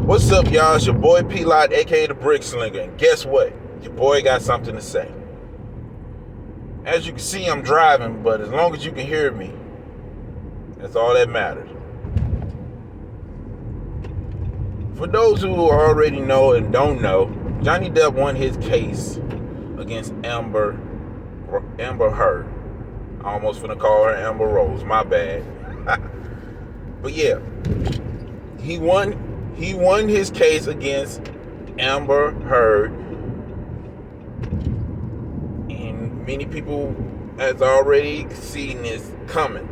What's up, y'all? It's your boy P-Lot, aka the Brick Slinger, and guess what? Your boy got something to say. As you can see, I'm driving, but as long as you can hear me, that's all that matters. For those who already know and don't know, Johnny Depp won his case against Amber Heard. I almost finna call her Amber Rose, my bad. But yeah, he won his case against Amber Heard, and many people has already seen this coming.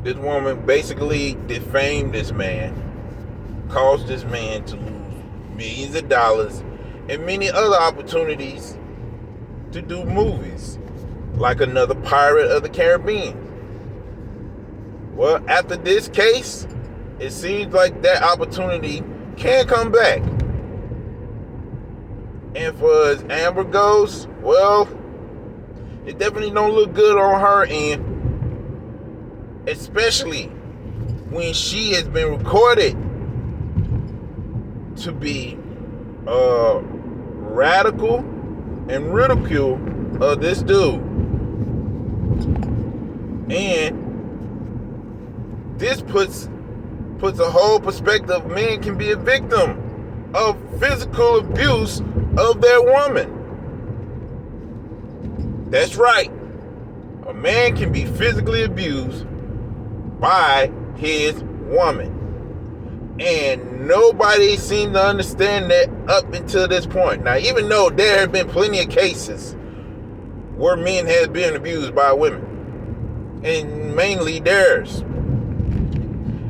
This woman basically defamed this man, caused this man to lose millions of dollars and many other opportunities to do movies, like another Pirate of the Caribbean. Well, after this case, it seems like that opportunity can come back. And for as Amber goes, well, it definitely don't look good on her end. Especially when she has been recorded to be radical and ridicule of this dude. And this puts a whole perspective. Men can be a victim of physical abuse of their woman. That's right. A man can be physically abused by his woman. And nobody seemed to understand that up until this point. Now, even though there have been plenty of cases where men have been abused by women, and mainly theirs.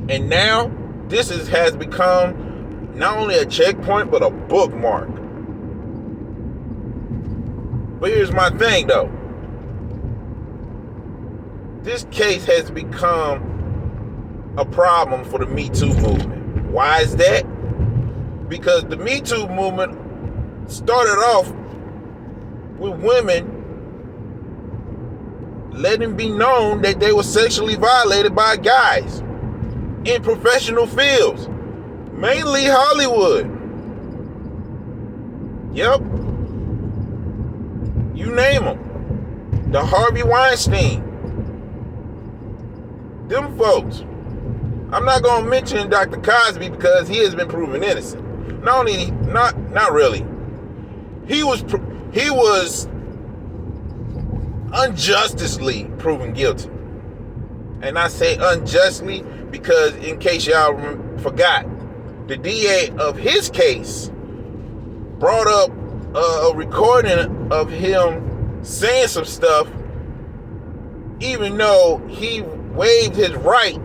And now, this has become not only a checkpoint, but a bookmark. But here's my thing, though. This case has become a problem for the Me Too movement. Why is that? Because the Me Too movement started off with women letting be known that they were sexually violated by guys in professional fields, mainly Hollywood. Yep. You name them. The Harvey Weinstein. Them folks. I'm not going to mention Dr. Cosby because he has been proven innocent. Not really. He was unjustly proven guilty. And I say unjustly because, in case y'all forgot, the DA of his case brought up a recording of him saying some stuff, even though he waived his right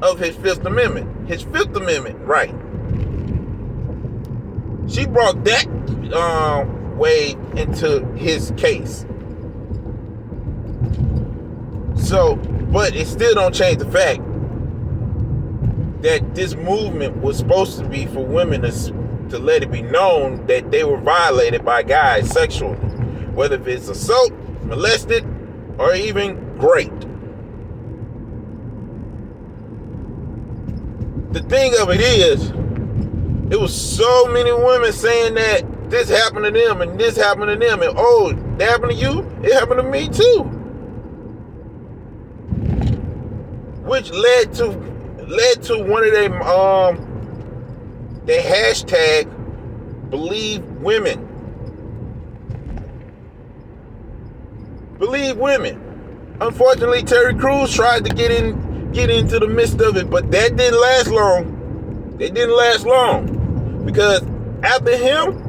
of his Fifth Amendment right. She brought that way into his case. So, but it still don't change the fact that this movement was supposed to be for women to let it be known that they were violated by guys sexually, whether it's assault, molested, or even raped. The thing of it is, it was so many women saying that this happened to them and this happened to them, and oh, that happened to you, it happened to me too. Which led to one of them the hashtag Believe Women. Believe Women. Unfortunately, Terry Crews tried to get into the midst of it, but that didn't last long. It didn't last long. Because after him,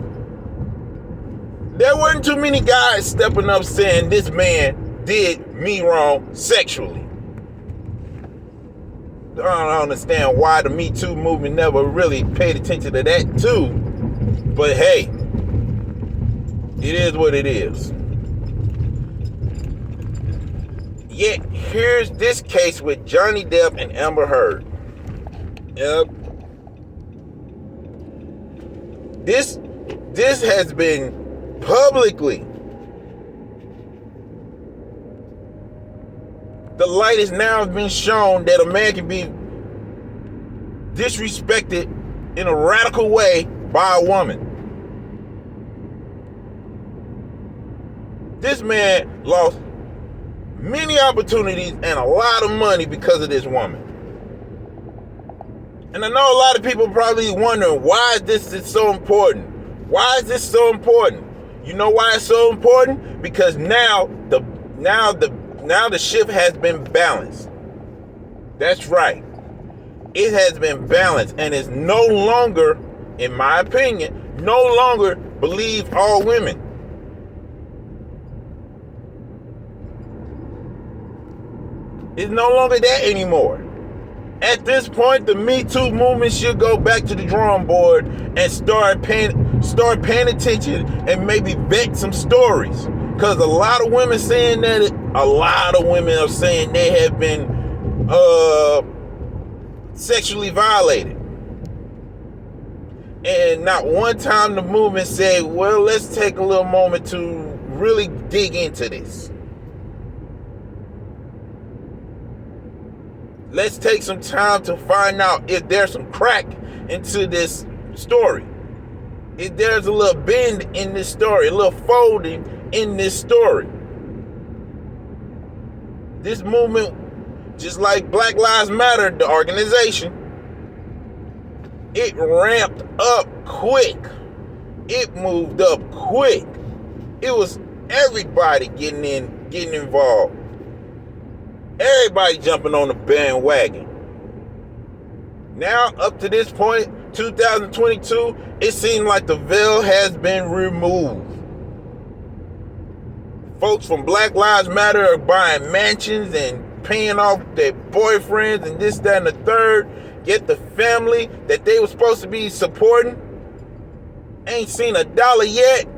there weren't too many guys stepping up saying this man did me wrong sexually. I don't understand why the Me Too movement never really paid attention to that too. But hey, it is what it is. Yet, here's this case with Johnny Depp and Amber Heard. Yep. This has been publicly. The light has now been shown that a man can be disrespected in a radical way by a woman. This man lost many opportunities and a lot of money because of this woman. And I know a lot of people probably wondering why this is so important. Why is this so important? You know why it's so important? Because now the shift has been balanced. That's right. It has been balanced and is no longer, in my opinion, no longer believe all women. It's no longer that anymore. At this point, the Me Too movement should go back to the drawing board and start paying attention and maybe vet some stories. Because a lot of women are saying they have been sexually violated. And not one time the movement said, well, let's take a little moment to really dig into this. Let's take some time to find out if there's some crack into this story. If there's a little bend in this story, a little folding in this story. This movement, just like Black Lives Matter, the organization, it ramped up quick. It moved up quick. It was everybody getting involved. Everybody jumping on the bandwagon. Now, up to this point, 2022, it seems like the veil has been removed. Folks from Black Lives Matter are buying mansions and paying off their boyfriends and this, that, and the third. Yet the family that they were supposed to be supporting ain't seen a dollar yet.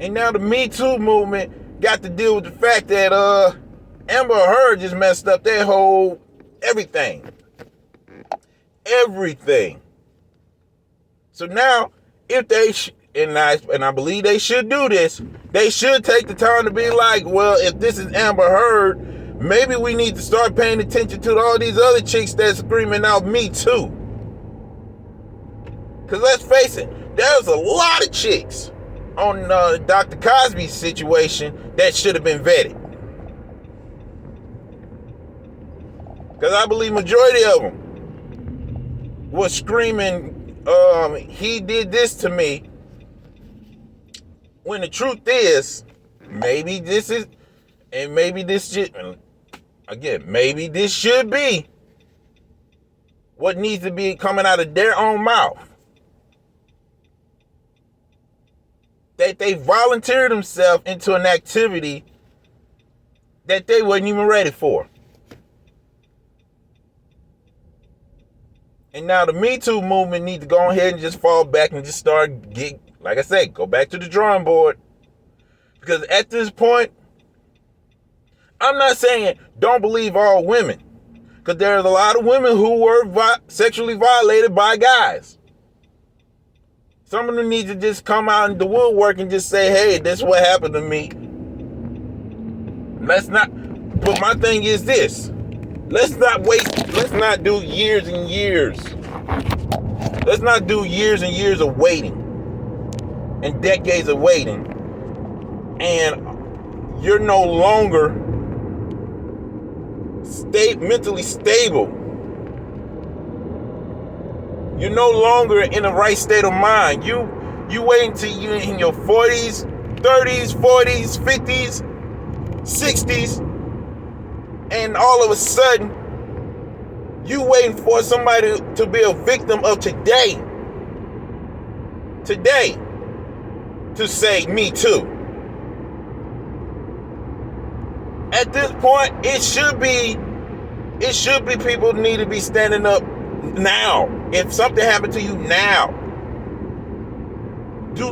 And now the Me Too movement got to deal with the fact that Amber Heard just messed up their whole everything. Everything. So now, if they and I believe they should do this, they should take the time to be like, well, if this is Amber Heard, maybe we need to start paying attention to all these other chicks that's screaming out Me Too. Because let's face it, there's a lot of chicks on Dr. Cosby's situation that should have been vetted. Because I believe majority of them was screaming, he did this to me. When the truth is, maybe this should be what needs to be coming out of their own mouth. That they volunteered themselves into an activity that they wasn't even ready for. And now the Me Too movement needs to go ahead and just fall back and just start like I said, go back to the drawing board. Because at this point, I'm not saying don't believe all women. Because there's a lot of women who were sexually violated by guys. Some of them need to just come out in the woodwork and just say, hey, this is what happened to me. But my thing is this. Let's not do years and years. Let's not do years and years of waiting. And decades of waiting. And you're no longer mentally stable. You're no longer in the right state of mind. You wait until you're in your 40s, 30s, 40s, 50s, 60s, and all of a sudden, you waiting for somebody to be a victim of today, to say Me Too. At this point, it should be people need to be standing up now. If something happened to you now,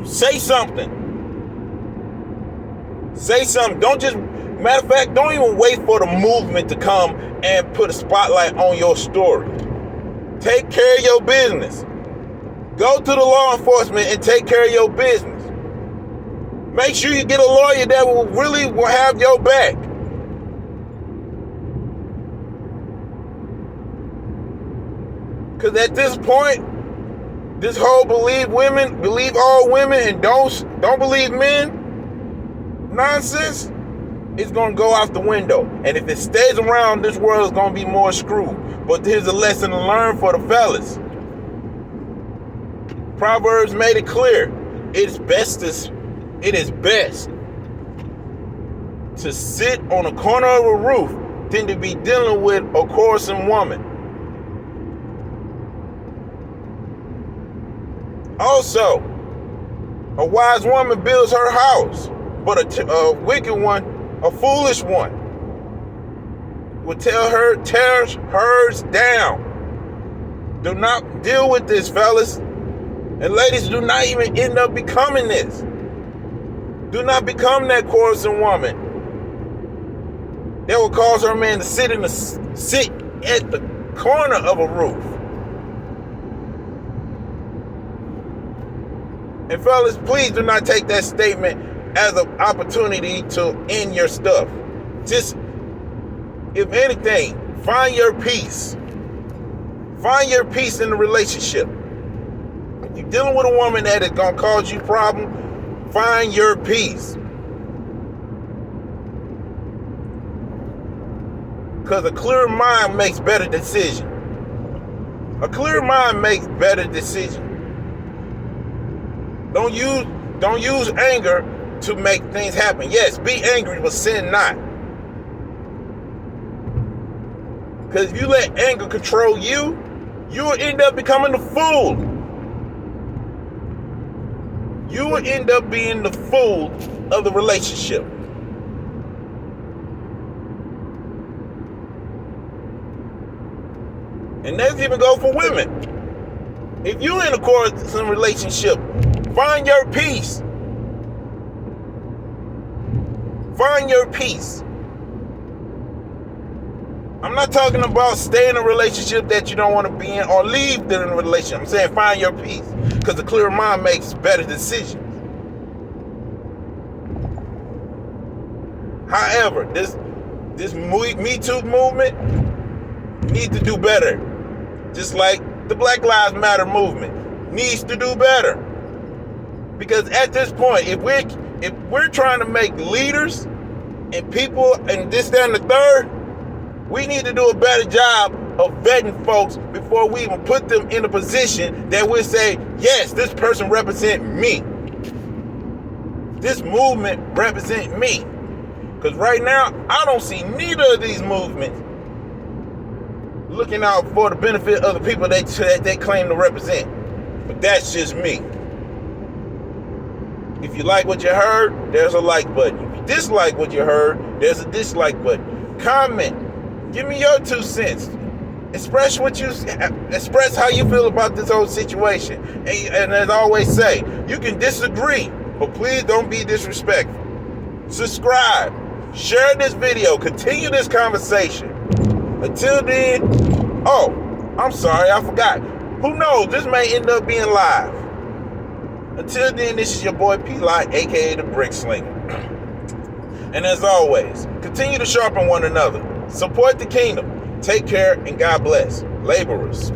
say something. Say something. Matter of fact, don't even wait for the movement to come and put a spotlight on your story. Take care of your business. Go to the law enforcement and take care of your business. Make sure you get a lawyer that will have your back. Because at this point, this whole believe all women and don't believe men nonsense is going to go out the window. And if it stays around, this world is going to be more screwed. But here's a lesson to learn for the fellas. Proverbs made it clear. It is best to sit on a corner of a roof than to be dealing with a quarrelsome woman. Also, a wise woman builds her house, but a wicked one, a foolish one, will tear hers down. Do not deal with this, fellas. And ladies, do not even end up becoming this. Do not become that quarrelsome woman that will cause her man to sit at the corner of a roof. And fellas, please do not take that statement as an opportunity to end your stuff. Just, if anything, find your peace. Find your peace in the relationship. If you're dealing with a woman that is going to cause you problem, find your peace. Because a clear mind makes better decisions. A clear mind makes better decisions. Don't use anger to make things happen. Yes, be angry, but sin not. Because if you let anger control you, you will end up becoming the fool. You will end up being the fool of the relationship. And that's even go for women. If you're in a quarrelsome relationship, find your peace. Find your peace. I'm not talking about stay in a relationship that you don't want to be in or leave during a relationship. I'm saying find your peace. Because a clear mind makes better decisions. However, this Me Too movement needs to do better. Just like the Black Lives Matter movement needs to do better. Because at this point, if we're trying to make leaders and people and this, that, and the third, we need to do a better job of vetting folks before we even put them in a position that we say, yes, this person represents me. This movement represents me. Because right now, I don't see neither of these movements looking out for the benefit of the people that they claim to represent. But that's just me. If you like what you heard, there's a like button. If you dislike what you heard, there's a dislike button. Comment. Give me your 2 cents. Express how you feel about this whole situation. And as I always say, you can disagree, but please don't be disrespectful. Subscribe. Share this video. Continue this conversation. Until then, oh, I'm sorry, I forgot. Who knows? This may end up being live. Until then, this is your boy P-Lot, aka the Brick Slinger. And as always, continue to sharpen one another. Support the kingdom. Take care and God bless. Laborers.